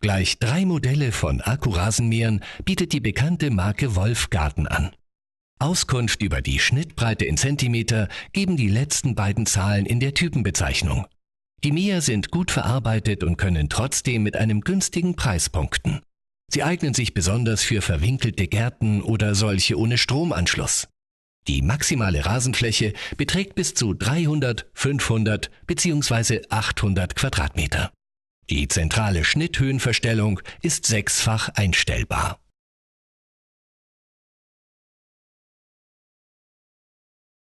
Gleich 3 Modelle von Akkurasenmähern bietet die bekannte Marke Wolfgarten an. Auskunft über die Schnittbreite in Zentimeter geben die letzten beiden Zahlen in der Typenbezeichnung. Die Mäher sind gut verarbeitet und können trotzdem mit einem günstigen Preis punkten. Sie eignen sich besonders für verwinkelte Gärten oder solche ohne Stromanschluss. Die maximale Rasenfläche beträgt bis zu 300, 500 bzw. 800 Quadratmeter. Die zentrale Schnitthöhenverstellung ist 6-fach einstellbar.